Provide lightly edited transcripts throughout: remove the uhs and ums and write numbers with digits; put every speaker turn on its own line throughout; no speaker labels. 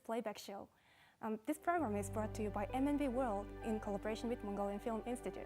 playback show. This program is brought to you by MNB World in collaboration with Mongolian Film Institute.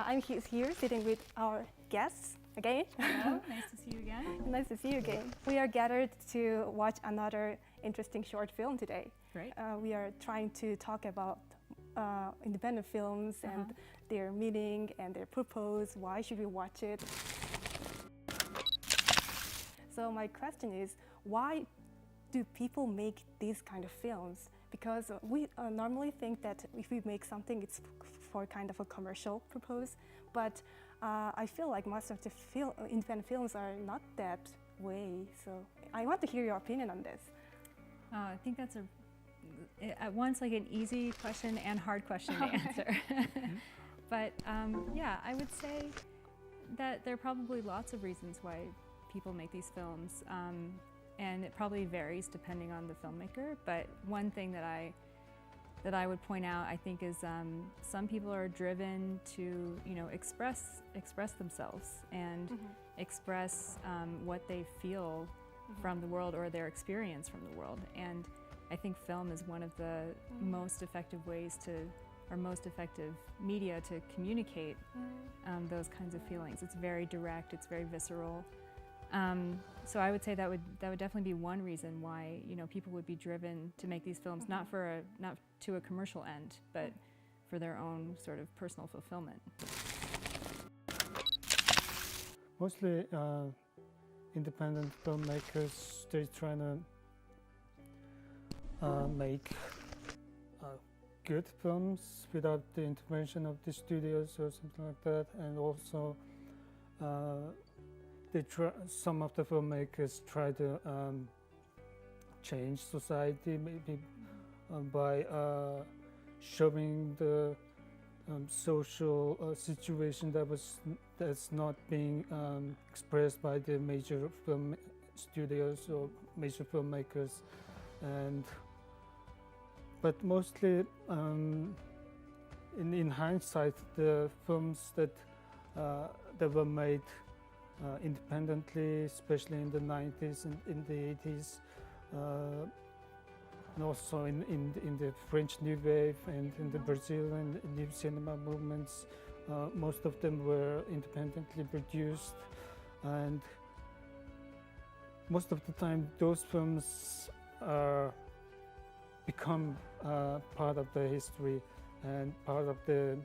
I'm here sitting with our guests again.
Hello, nice to see you again.
Nice to see you again. We are gathered to watch another interesting short film today.
Great.
We are trying to talk about independent films and their meaning and their purpose. Why should we watch it? So my question is, why do people make these kind of films? Because we normally think that if we make something, it's for kind of a commercial purpose. But I feel like most of the independent films are not that way. So I want to hear your opinion on this.
I think that's at once like an easy question and hard question to answer. But yeah, I would say that there are probably lots of reasons why people make these films. And it probably varies depending on the filmmaker, but one thing that I would point out, I think, is some people are driven to, express themselves and express what they feel from the world or their experience from the world. And I think film is one of the most effective ways or most effective media to communicate those kinds of feelings. It's very direct, it's very visceral. So I would say that would definitely be one reason why people would be driven to make these films, not to a commercial end, but for their own sort of personal fulfillment.
Mostly independent filmmakers, they're trying to make good films without the intervention of the studios or something like that, and also some of the filmmakers try to change society, maybe by showing the social situation that's not being expressed by the major film studios or major filmmakers, but mostly in hindsight, the films that were made independently, especially in the 90s and in the 80s, and also in the French New Wave and in the Brazilian New Cinema movements. Most of them were independently produced, and most of the time those films become part of the history and part of the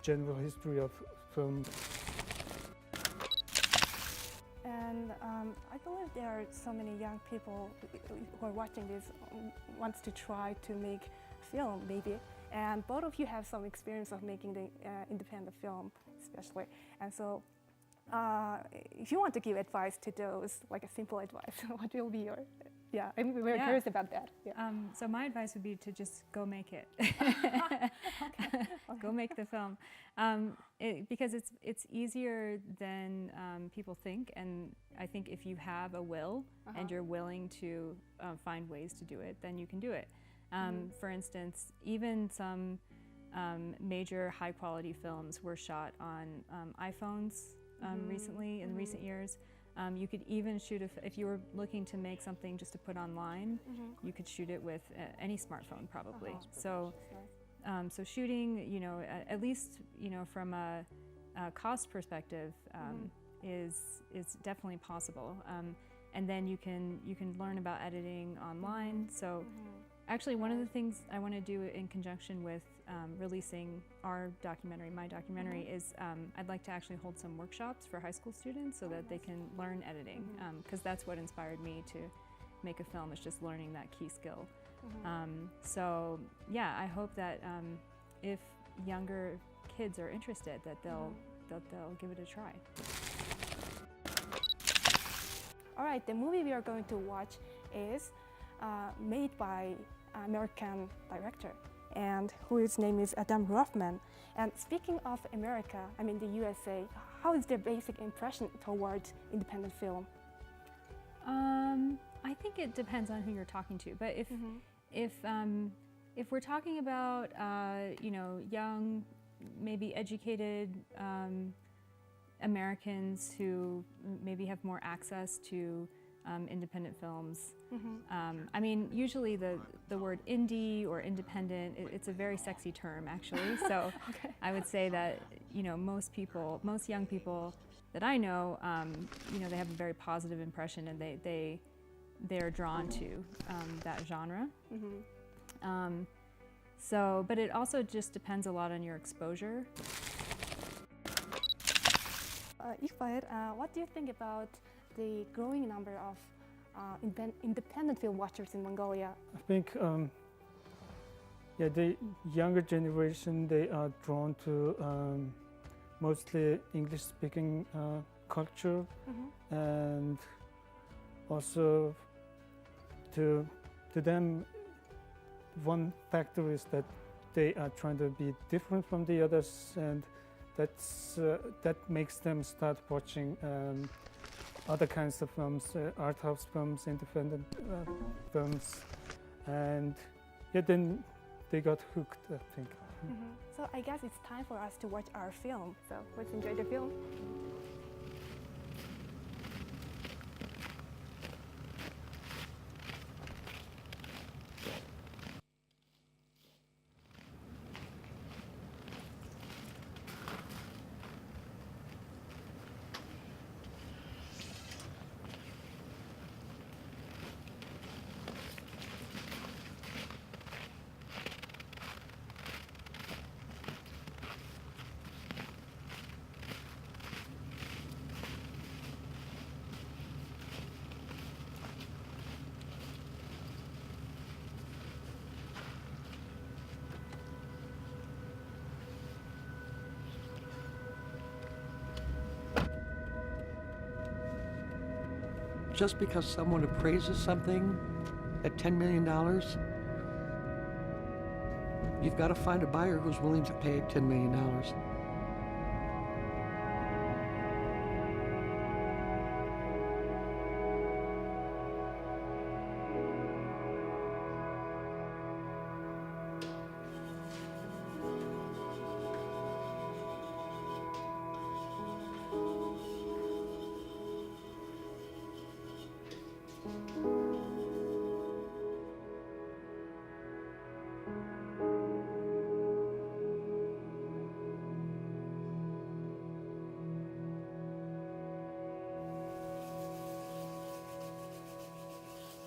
general history of film.
And I believe there are so many young people who are watching this wants to try to make film, maybe. And both of you have some experience of making the independent film, especially. And so, if you want to give advice to those, like a simple advice, what will be your? Yeah, I'm very curious about that. Yeah.
So my advice would be to just go make it. Go make the film, because it's easier than people think. And I think if you have a will and you're willing to find ways to do it, then you can do it. For instance, even some major high-quality films were shot on iPhones recently, in recent years. You could even shoot, if you were looking to make something just to put online, you could shoot it with any smartphone probably. So shooting, at least, from a cost perspective, is definitely possible. And then you can learn about editing online. So actually, one of the things I want to do in conjunction with releasing our documentary, my documentary, is I'd like to actually hold some workshops for high school students so that they can learn editing, because that's what inspired me to make a film, is just learning that key skill. So yeah, I hope that if younger kids are interested, that they'll give it a try.
All right, the movie we are going to watch is made by American director, and whose name is Adam Rothman. And speaking of America, I mean the USA, how is their basic impression towards independent film?
I think it depends on who you're talking to, but if we're talking about you know, young, maybe educated Americans who maybe have more access to independent films. I mean, usually the word indie or independent, it's a very sexy term actually. So
Okay.
I would say that, you know, most young people that I know, you know, they have a very positive impression, and they're drawn to that genre. So, but it also just depends a lot on your exposure.
Iqbal, what do you think about the growing number of independent film watchers in Mongolia?
I think, yeah, the younger generation, they are drawn to mostly English-speaking culture, and also to them, one factor is that they are trying to be different from the others, and that makes them start watching other kinds of films, art house films, independent films, and yeah, then they got hooked, I think.
So I guess it's time for us to watch our film. So let's enjoy the film.
Just because someone appraises something at $10 million, you've got to find a buyer who's willing to pay $10 million.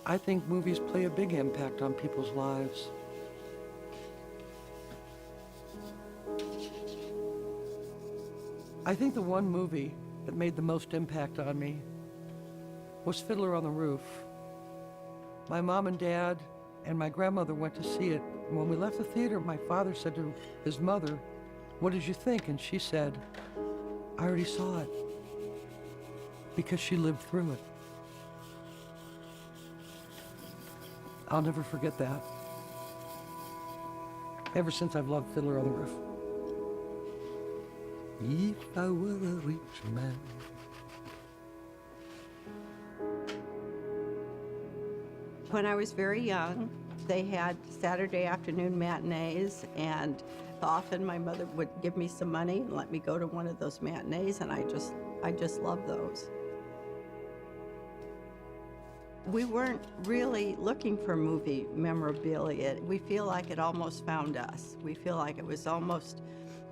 I think movies play a big impact on people's lives. I think the one movie that made the most impact on me was Fiddler on the Roof. My mom and dad and my grandmother went to see it. And when we left the theater, my father said to his mother, "What did you think?" And she said, "I already saw it," because she lived through it. I'll never forget that. Ever since I've loved Fiddler on the Roof. If I were a rich man.
When I was very young, they had Saturday afternoon matinees, and often my mother would give me some money and let me go to one of those matinees, and I just loved those. We weren't really looking for movie memorabilia. We feel like it almost found us. We feel like it was almost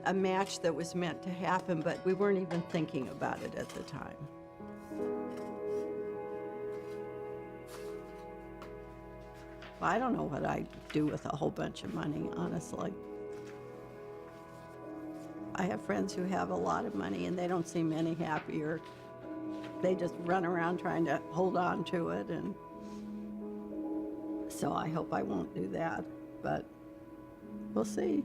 a match that was meant to happen, but we weren't even thinking about it at the time. I don't know what I'd do with a whole bunch of money, honestly. I have friends who have a lot of money and they don't seem any happier. They just run around trying to hold on to it, and so I hope I won't do that, but we'll see.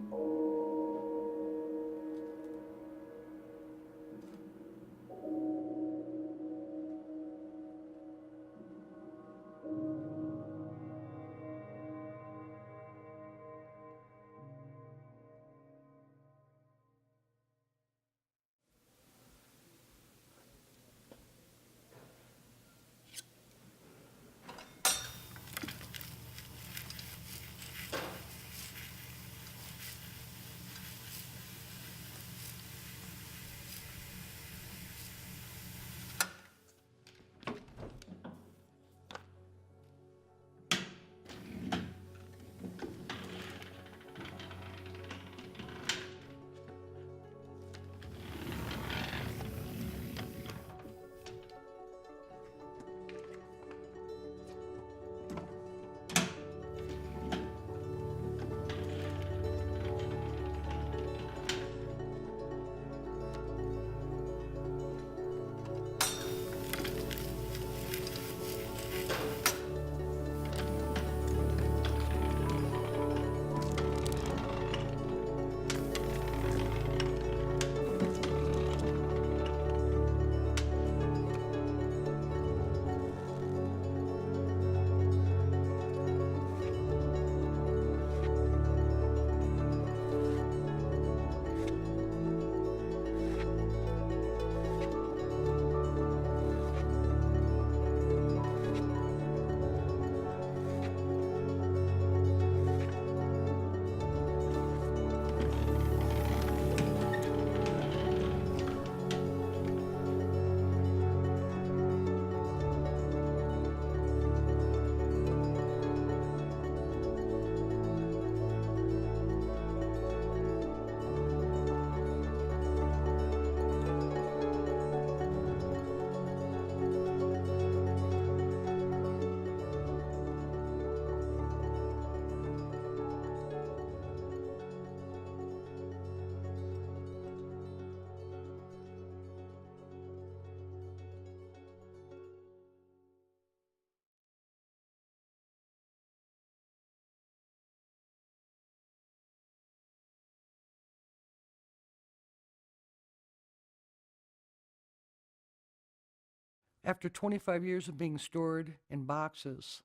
After 25 years of being stored in boxes,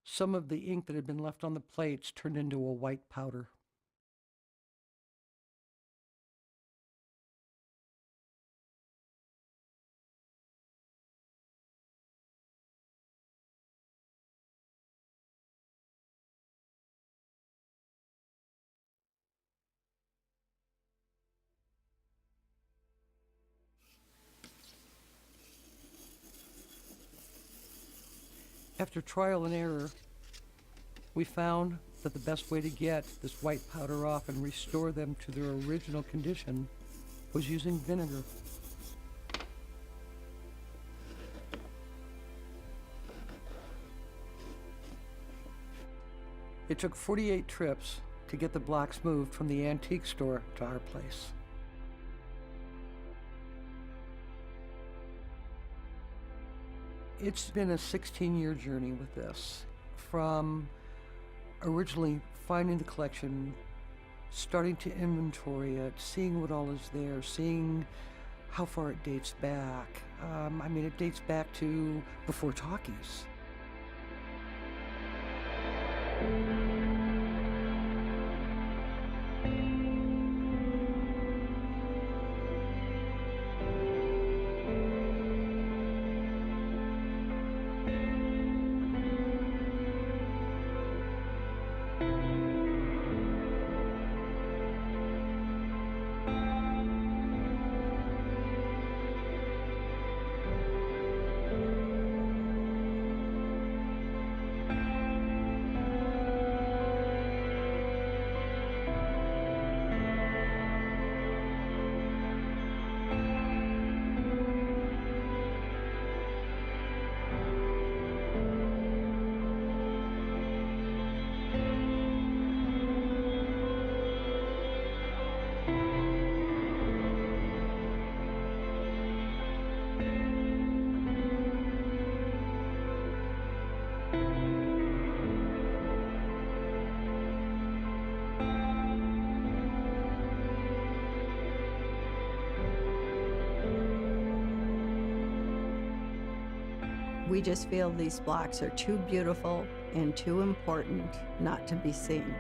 some of the ink that had been left on the plates turned into a white powder. After trial and error, we found that the best way to get this white powder off and restore them to their original condition was using vinegar. It took 48 trips to get the blocks moved from the antique store to our place. It's been a 16-year journey with this, from originally finding the collection, starting to inventory it, seeing what all is there, seeing how far it dates back. It dates back to before talkies.
We just feel these blocks are too beautiful and too important not to be seen.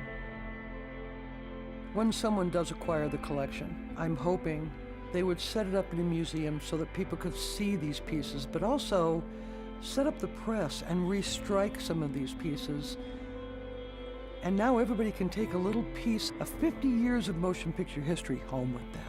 When someone does acquire the collection, I'm hoping they would set it up in a museum so that people could see these pieces, but also set up the press and restrike some of these pieces. And now everybody can take a little piece of 50 years of motion picture history home with them.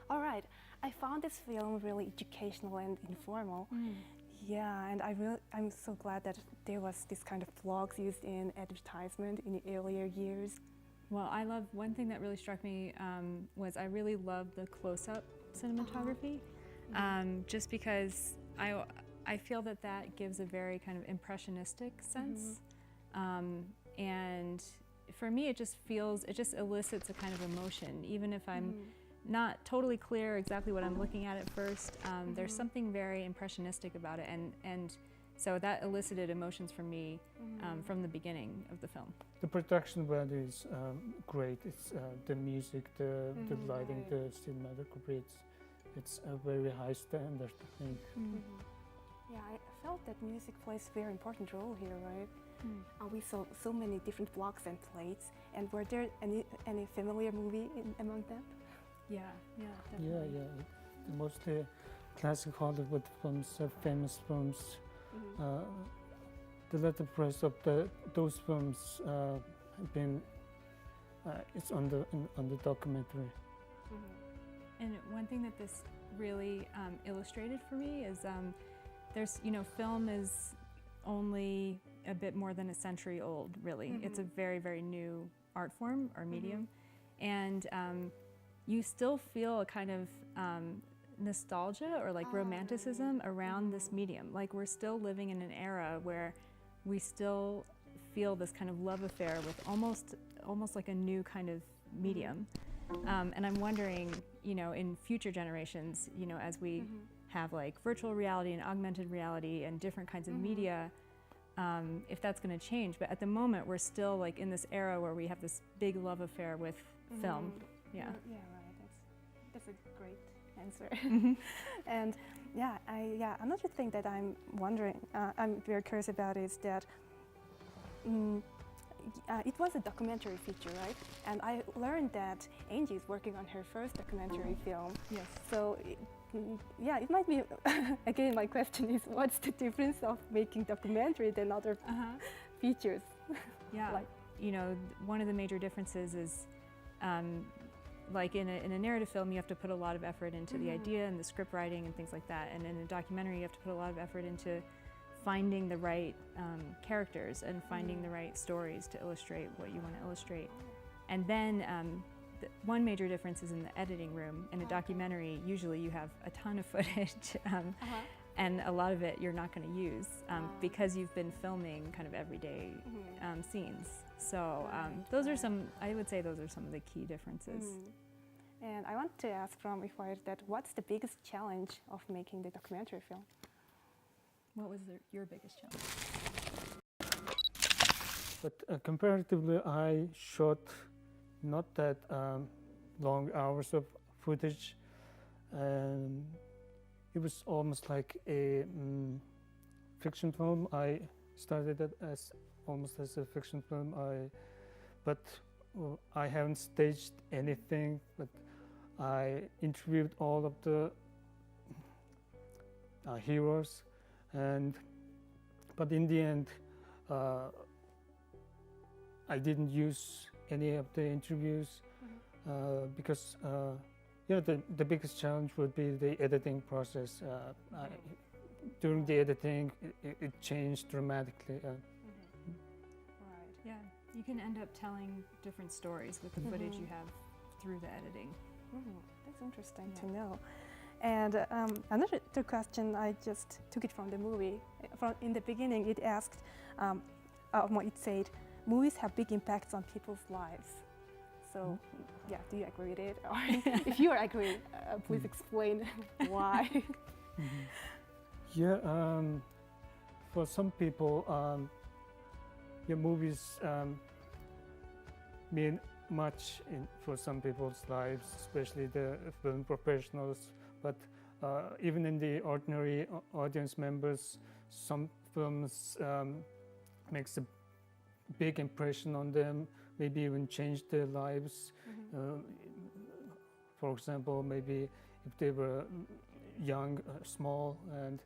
All right, I found this film really educational and informal. Yeah, and I'm so glad that there was this kind of vlogs used in advertisement in the earlier years.
Well, one thing that really struck me was I really love the close-up cinematography, just because I feel that gives a very kind of impressionistic sense, and for me it just elicits a kind of emotion, even if I'm not totally clear exactly what I'm looking at first. There's something very impressionistic about it, and so that elicited emotions from me from the beginning of the film.
The production value is great. It's the music, the lighting, the cinematography. It's a very high standard, I think.
Yeah, I felt that music plays a very important role here, right? We saw so many different blocks and plates, and were there any familiar movie among them?
Yeah,
Yeah,
definitely.
yeah. Mostly classic Hollywood films, famous films. The latter price of those films have been it's on the documentary.
And one thing that this really illustrated for me is there's, film is only a bit more than a century old, really. It's a very, very new art form or medium. And you still feel a kind of nostalgia or like romanticism around this medium. Like we're still living in an era where we still feel this kind of love affair with almost like a new kind of medium. And I'm wondering, in future generations, as we have like virtual reality and augmented reality and different kinds of media, if that's going to change. But at the moment, we're still like in this era where we have this big love affair with film. Yeah.
Yeah, right. That's a great answer. And another thing that I'm wondering, I'm very curious about is that it was a documentary feature, right? And I learned that Angie is working on her first documentary film.
Yes.
So, it might be, again, my question is, what's the difference of making documentary than other features?
Yeah, one of the major differences is, like in a narrative film, you have to put a lot of effort into the idea and the script writing and things like that. And in a documentary, you have to put a lot of effort into finding the right characters and finding the right stories to illustrate what you want to illustrate. And then one major difference is in the editing room. In a documentary, usually you have a ton of footage, and a lot of it you're not going to use because you've been filming kind of everyday scenes. So those are I would say those are some of the key differences.
And I want to ask from Iwai that what's the biggest challenge of making the documentary film?
What was your biggest challenge?
But comparatively, I shot not that long hours of footage, and it was almost like a fiction film. I started it as almost as a fiction film. But I haven't staged anything. But I interviewed all of the heroes, but in the end, I didn't use any of the interviews because the biggest challenge would be the editing process. During the editing, it changed dramatically.
Right.
Yeah, you can end up telling different stories with the footage you have through the editing.
That's interesting to know. And another question, I just took it from the movie. In the beginning, it asked, it said, movies have big impacts on people's lives. So, do you agree with it? Or if you agree, please explain why.
Yeah, for some people, movies mean much for some people's lives, especially the film professionals. But even in the ordinary audience members, some films makes a big impression on them, maybe even change their lives. For example, maybe if they were young, small, and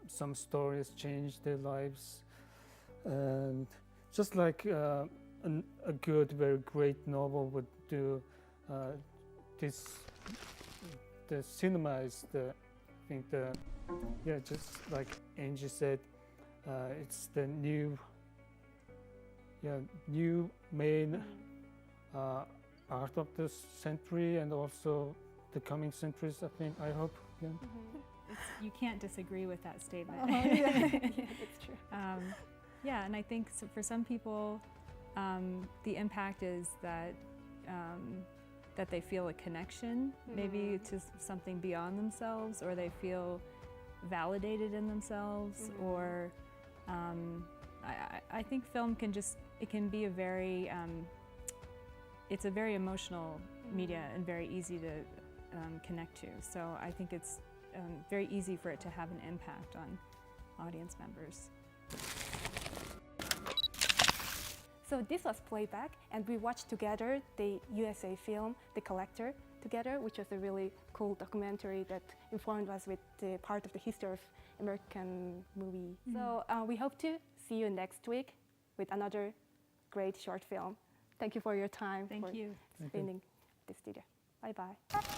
some stories changed their lives. And just like a good, very great novel would do, the cinema is just like Angie said, it's the new main art of this century and also the coming centuries, I hope. Yeah.
You can't disagree with that statement.
It's true.
And I think for some people, the impact is that that they feel a connection, maybe to something beyond themselves, or they feel validated in themselves, or I think film can be a very, it's a very emotional media and very easy to connect to. So I think it's very easy for it to have an impact on audience members.
So this was playback, and we watched together the USA film, The Collector, together, which was a really cool documentary that informed us with the part of the history of American movie. So we hope to see you next week with another great short film. Thank you for your time.
Thank you.
Spending at the studio. Bye-bye.